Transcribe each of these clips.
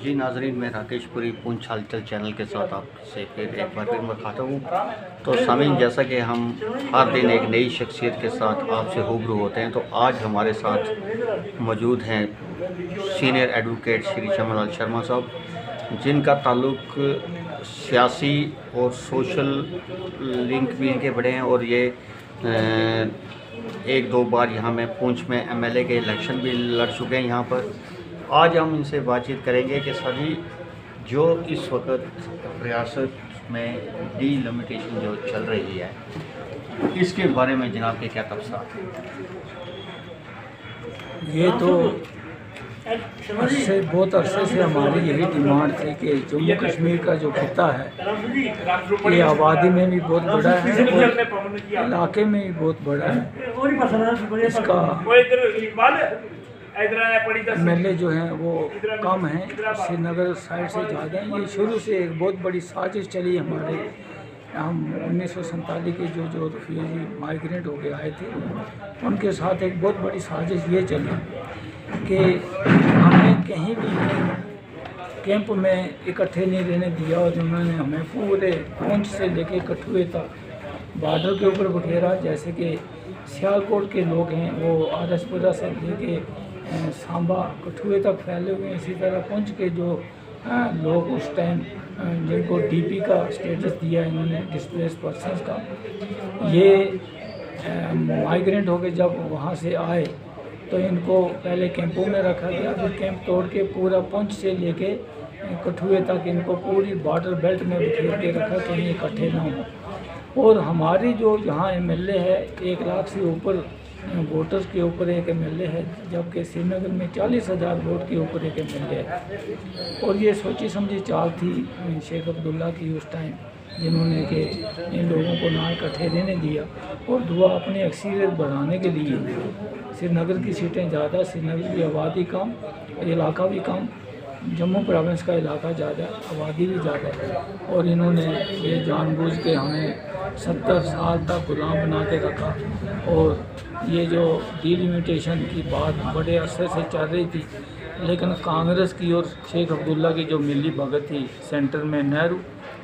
جی ناظرین، میں راکیش پوری پونچھ ہلچل چینل کے ساتھ آپ سے پھر ایک بار مخاطب ہوں۔ تو سامعین، جیسا کہ ہم ہر دن ایک نئی شخصیت کے ساتھ آپ سے روبرو ہوتے ہیں، تو آج ہمارے ساتھ موجود ہیں سینئر ایڈوکیٹ شری شمن لال شرما صاحب، جن کا تعلق سیاسی اور سوشل لنک بھی ان کے بڑے ہیں، اور یہ ایک دو بار یہاں میں پونچھ میں ایم ایل اے کے الیکشن بھی لڑ چکے ہیں یہاں پر۔ آج ہم ان سے بات چیت کریں گے کہ سبھی جو اس وقت ریاست میں ڈی لمیٹیشن جو چل رہی ہے، اس کے بارے میں جناب کے کیا تبصرات ہیں؟ یہ تو بہت عرصے سے ہماری یہی ڈیمانڈ تھی کہ جموں کشمیر کا جو خطہ ہے یہ آبادی میں بھی بہت بڑا ہے اور علاقے میں بھی بہت بڑا ہے۔ اس کا ایم ایل اے جو ہیں وہ کم ہیں، سری نگر سائڈ سے زیادہ ہیں۔ یہ شروع سے ایک بہت بڑی سازش چلی ہمارے، ہم 1947 کے جو ریفیوجی مائیگرینٹ ہو کے آئے تھے ان کے ساتھ ایک بہت بڑی سازش یہ چلی کہ ہمیں کہیں بھی کیمپ میں اکٹھے نہیں رہنے دیا، اور انہوں نے ہمیں پورے پونچھ سے لے کے کٹھوعے تک بارڈر کے اوپر بکھیرا۔ جیسے کہ سیالکوٹ کے لوگ ہیں وہ آر ایس پورہ سے لے کے سانبا کٹھوعے تک پھیلے ہوئے ہیں۔ اسی طرح پونچھ کے جو لوگ اس ٹائم جن کو ڈی پی کا اسٹیٹس دیا انہوں نے، ڈسپلیس پرسنس کا، یہ مائیگرینٹ ہو کے جب وہاں سے آئے تو ان کو پہلے کیمپوں میں رکھا گیا، پھر کیمپ توڑ کے پورا پونچھ سے لے کے کٹھوعے تک ان کو پوری بارڈر بیلٹ میں بکھیر کے رکھا، کہیں اکٹھے نہ ہوں۔ اور ہماری جو یہاں ایم ایل اے ہے 1 لاکھ سے اوپر ووٹرز کے اوپر ایک ایم ایل اے ہے، جبکہ سری نگر میں 40,000 ووٹ کے اوپر ایک ایم ایل اے ہے۔ اور یہ سوچی سمجھی چال تھی شیخ عبداللہ کی اس ٹائم، جنہوں نے کہ ان لوگوں کو نہ اکٹھے رہنے دیا اور دعا اپنی اکثریت بڑھانے کے لیے سری نگر کی سیٹیں زیادہ، سری نگر کی آبادی کم، علاقہ بھی کم، جموں پروونس کا علاقہ زیادہ، آبادی بھی زیادہ ہے، اور انہوں نے یہ جان بوجھ کے ہمیں 70 سال تک غلام بنا کے رکھا۔ اور یہ جو ڈی لمیٹیشن کی بات بڑے عرصے سے چل رہی تھی، لیکن کانگریس کی اور شیخ عبداللہ کی جو ملی بھگت تھی، سینٹر میں نہرو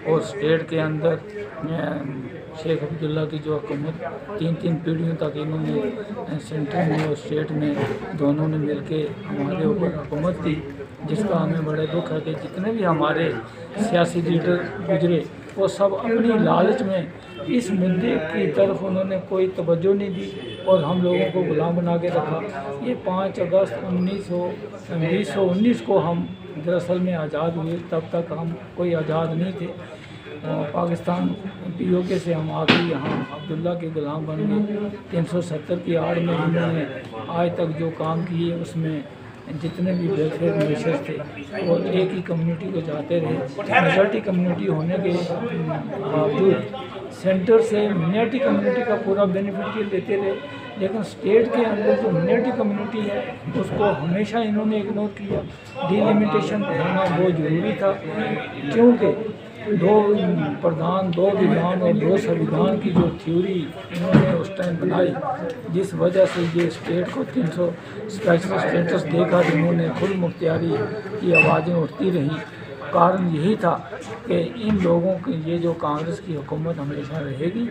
اور اسٹیٹ کے اندر شیخ عبداللہ کی جو حکومت 3 پیڑھیوں تک انہوں نے سینٹر میں اور اسٹیٹ میں دونوں نے مل کے ہمارے اوپر حکومت کی، جس کا ہمیں بڑا دکھ ہے کہ جتنے بھی ہمارے سیاسی لیڈر گزرے وہ سب اپنی لالچ میں اس مدعے کی طرف انہوں نے کوئی توجہ نہیں دی اور ہم لوگوں کو غلام بنا کے رکھا۔ یہ 5 اگست 1919 کو ہم دراصل میں آزاد ہوئے، تب تک ہم کوئی آزاد نہیں تھے۔ پاکستان پی او کے سے ہم آ کے یہاں عبداللہ کے غلام بن گئے۔ 370 کی آڑ میں انہوں نے آج تک جو کام کیے اس میں جتنے بھی ویلفیئر میشرز تھے وہ ایک ہی کمیونٹی کو جاتے رہے۔ میجورٹی کمیونٹی ہونے کے باوجود سینٹر سے منارٹی کمیونٹی کا پورا بینیفٹ لیتے رہے، لیکن اسٹیٹ کے اندر جو منارٹی کمیونٹی ہے اس کو ہمیشہ انہوں نے اگنور کیا۔ ڈی لمیٹیشن ہونا بہت ضروری تھا، کیونکہ 2 پردھان، 2 ویدھان اور 2 سنویدھان کی جو تھیوری انہوں نے اس ٹائم بنائی، جس وجہ سے یہ اسٹیٹ کو 300 اسپیشل اسٹیٹس دے کر انہوں نے خود مختاری کی آوازیں اٹھتی رہیں۔ کارن یہی تھا کہ ان لوگوں کی یہ جو کانگریس کی حکومت ہمیشہ رہے گی،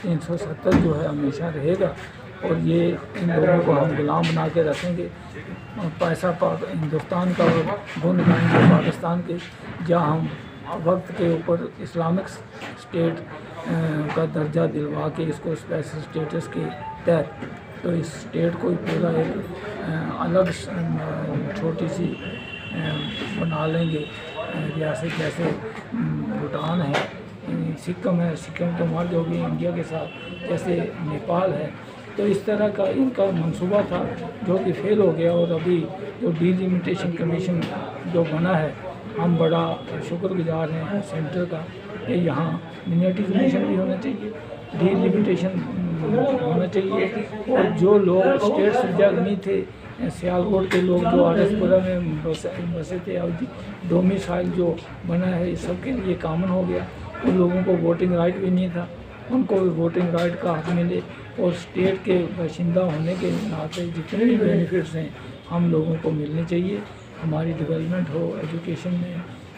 370 جو ہے ہمیشہ رہے گا، اور یہ ان لوگوں کو ہم غلام بنا کے رکھیں گے۔ پیسہ ہندوستان کا بن گائیں گے پاکستان کے، جہاں ہم وقت کے اوپر اسلامک اسٹیٹ کا درجہ دلوا کے اس کو اسپیشل اسٹیٹس کے تحت، تو اس اسٹیٹ کو پورا ایک الگ چھوٹی سی بنا لیں گے ریاست، جیسے بھوٹان ہے، سکم ہے، سکم تو مرج ہوگی انڈیا کے ساتھ، جیسے نیپال ہے۔ تو اس طرح کا ان کا منصوبہ تھا جو کہ فیل ہو گیا، اور ابھی جو ڈی لمیٹیشن کمیشن جو بنا ہے، ہم بڑا شکر گزار ہیں سینٹر کا کہ یہاں منارٹی کمیشن بھی ہونا چاہیے، ڈی لمیٹیشن ہونا چاہیے، اور جو لوگ اسٹیٹ سے جگ نہیں تھے، سیالکوٹ کے لوگ جو آر ایس پورہ میں بسے تھے، اب ڈومیسائل جو بنا ہے اس سب کے لیے کامن ہو گیا۔ ان لوگوں کو ووٹنگ رائٹ بھی نہیں تھا، ان کو بھی ووٹنگ رائٹ کا حق ملے، اور اسٹیٹ کے باشندہ ہونے کے ناطے جتنے بھی بینیفٹس ہیں ہم لوگوں کو ملنے چاہیے۔ हमारी डेवलपमेंट हो एजुकेशन में,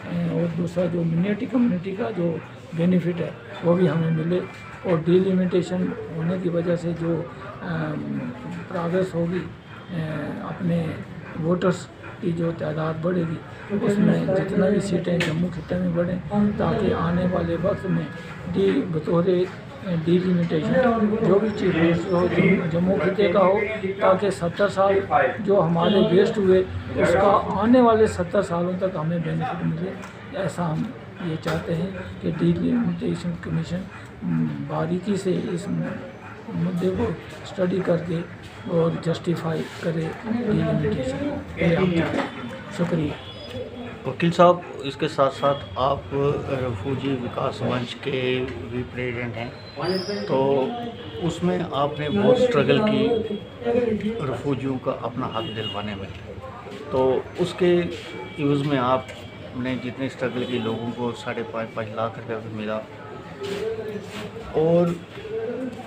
और दूसरा जो मिnority कम्युनिटी का जो बेनिफिट है वो भी हमें मिले, और डिलिमिटेशन होने की वजह से जो प्रोग्रेस होगी, अपने वोटर्स की जो तादाद बढ़ेगी, उसमें जितना भी सीटें जम्मू खिते में बढ़ें, ताकि आने वाले वक्त में बतौर डिलिमिटेशन जो भी चीफ मिनिस्टर हो जम्मू खिते का हो, ताकि 70 साल जो हमारे वेस्ट हुए उसका आने वाले 70 सालों तक हमें बेनिफिट मिले। ऐसा हम ये चाहते हैं कि डिलिमिटेशन कमीशन बारीकी से इस मुद्दे को स्टडी करके और जस्टिफाई करे डिलिमिटेशन को। शुक्रिया। वकील साहब, इसके साथ साथ आप रेफ्यूजी विकास मंच के भी प्रेसिडेंट हैं, तो उसमें आपने बहुत स्ट्रगल की रेफ्यूजियों का अपना हक दिलवाने में, तो उसके यूज़ में आपने जितने स्ट्रगल की लोगों को 5.5 लाख रुपया भी मिला, और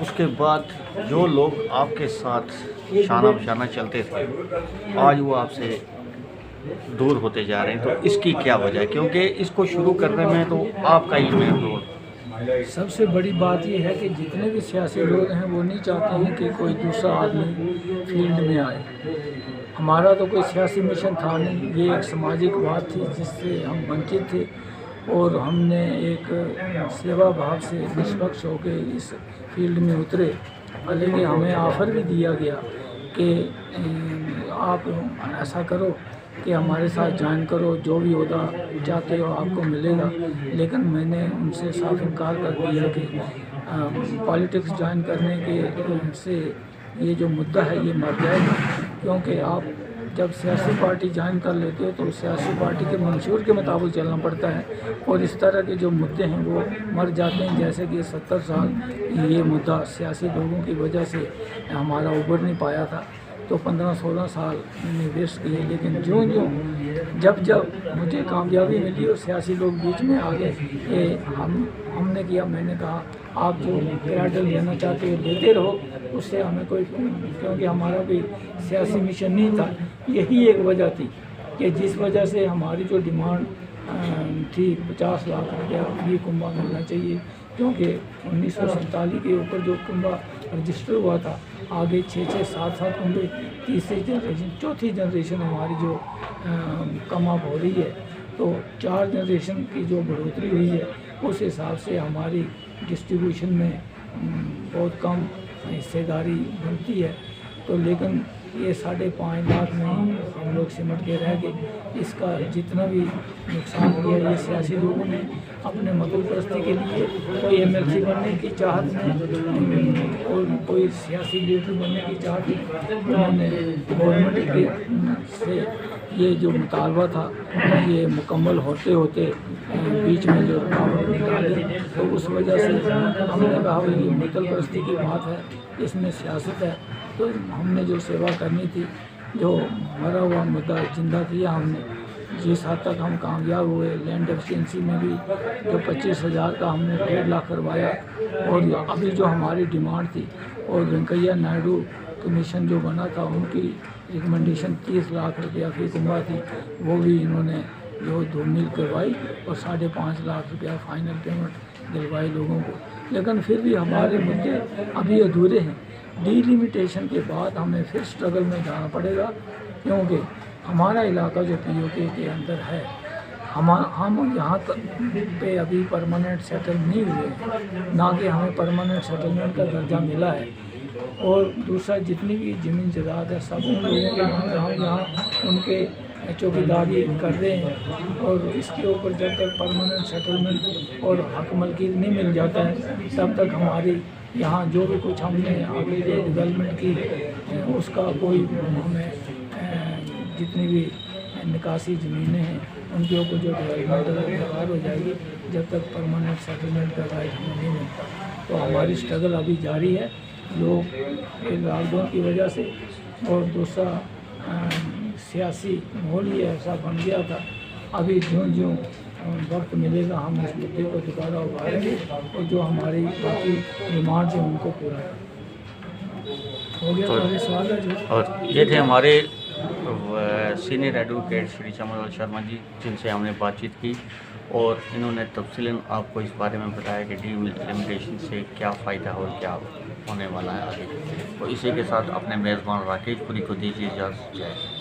उसके बाद जो लोग आपके साथ शाना बशाना चलते थे आज वो आपसे दूर होते जा रहे हैं, तो इसकी क्या वजह है? क्योंकि इसको शुरू करने में तो आपका ही मेन रोल। सबसे बड़ी बात यह है कि जितने भी सियासी लोग हैं वो नहीं चाहते हैं कि कोई दूसरा आदमी फील्ड में आए। हमारा तो कोई सियासी मिशन था नहीं, ये एक सामाजिक बात थी जिससे हम वंचित थे, और हमने एक सेवा भाव से निष्पक्ष होकर इस फील्ड में उतरे। लेकिन हमें ऑफ़र भी दिया गया कि आप ऐसा करो कि हमारे साथ ज्वाइन करो, जो भी होदा चाहते हो आपको मिलेगा। लेकिन मैंने उनसे साफ इनकार कर दिया कि पॉलिटिक्स ज्वाइन करने के से ये जो मुद्दा है ये मर जाएगा, क्योंकि आप जब सियासी पार्टी ज्वाइन कर लेते हो तो सियासी पार्टी के मंशूर के मुताबिक चलना पड़ता है, और इस तरह के जो मुद्दे हैं वो मर जाते हैं। जैसे कि 70 साल ये मुद्दा सियासी लोगों की वजह से हमारा उभर नहीं पाया था, तो 15-16 साल मैंने वेस्ट किए। लेकिन जब मुझे कामयाबी मिली और सियासी लोग बीच में आ गए, हमने किया, मैंने कहा आप जो क्रेडिट लेना चाहते हो लेते रहो, उससे हमें कोई, क्योंकि हमारा कोई सियासी मिशन नहीं था। यही एक वजह थी कि जिस वजह से हमारी जो डिमांड थी 50 लाख रुपया फ्री कुंभा मिलना चाहिए, क्योंकि 1947 के ऊपर जो कुंभा रजिस्टर हुआ था, आगे 6-6, 7-7 कुंभे, तीसरी जनरेशन, चौथी जनरेशन हमारी जो कम अप हो रही है, तो 4 जनरेशन की जो बढ़ोतरी हुई है उस हिसाब से हमारी डिस्ट्रीब्यूशन में बहुत कम हिस्सेदारी बनती है। तो लेकिन ये 5.5 लाख में हम लोग सिमट के रह गए। इसका जितना भी नुकसान किया ये सियासी लोगों ने अपने मतलब परस्ती के लिए, कोई MLC बनने की चाहत में और कोई सियासी लीडर बनने की चाहत में, उन्होंने गवर्नमेंट से ये जो मुतालबा था ये मुकम्मल होते होते बीच में जो रुकावट निकाली, तो उस वजह से हमने कहा भाई ये मुतल परस्ती की बात है, इसमें सियासत है, तो हमने जो सेवा करनी थी, जो मरा हुआ मुद्दा जिंदा किया हमने। जिस हद तक हम कामयाब हुए, लैंड एफिशिएंसी में भी जो 25,000 का हमने 1.5 लाख करवाया, और अभी जो हमारी डिमांड थी, और वेंकैया नायडू कमीशन जो बना था उनकी रिकमेंडेशन 30 लाख रुपया फी कुंभा थी, वो भी इन्होंने जो धूमिल करवाई और 5.5 लाख रुपया फाइनल पेमेंट दिलवाई लोगों को। लेकिन फिर भी हमारे मुद्दे अभी अधूरे हैं। डिलिमिटेशन के बाद हमें फिर स्ट्रगल में जाना पड़ेगा, क्योंकि हमारा इलाका जो POK के अंदर है, हम यहाँ पे अभी परमानेंट सेटल नहीं हुए, ना कि हमें परमानेंट सेटलमेंट का दर्जा मिला है। और दूसरा जितनी भी ज़मीन जायदाद है सब उन लोगों के नाम, हम यहाँ उनके चौकीदारी कर रहे हैं, और इसके ऊपर जब तक परमानेंट सेटलमेंट और हक मलकीत नहीं मिल जाता है तब तक हमारी यहाँ जो भी कुछ हमने आगे जो डेवलपमेंट की उसका कोई हमें जितनी भी निकासी ज़मीनें हैं उनके ऊपर जो डेवलपमेंट बेकार हो जाएगी जब तक परमानेंट सेटलमेंट का राइट हमें नहीं मिलता। तो हमारी स्ट्रगल अभी जारी है। लोग लॉकडाउन की वजह से और दूसरा सियासी माहौल ही ऐसा बन गया था। अभी ज्यों वक्त मिलेगा हम इस मुद्दे को दोबारा उभारेंगे और जो हमारी बाकी डिमांड्स हैं उनको पूरा हो गया। तो सवाल है जो, और ये थे हमारे सीनियर एडवोकेट श्री चमनलाल शर्मा जी, जिनसे हमने बातचीत की और इन्होंने तफसीलन आपको इस बारे में बताया कि डीलिमिटेशन से क्या फ़ायदा और क्या होने वाला है आगे। तो इसी के साथ अपने मेज़बान राकेश पुरी को दीजिए इजाज़त। जय हिंद।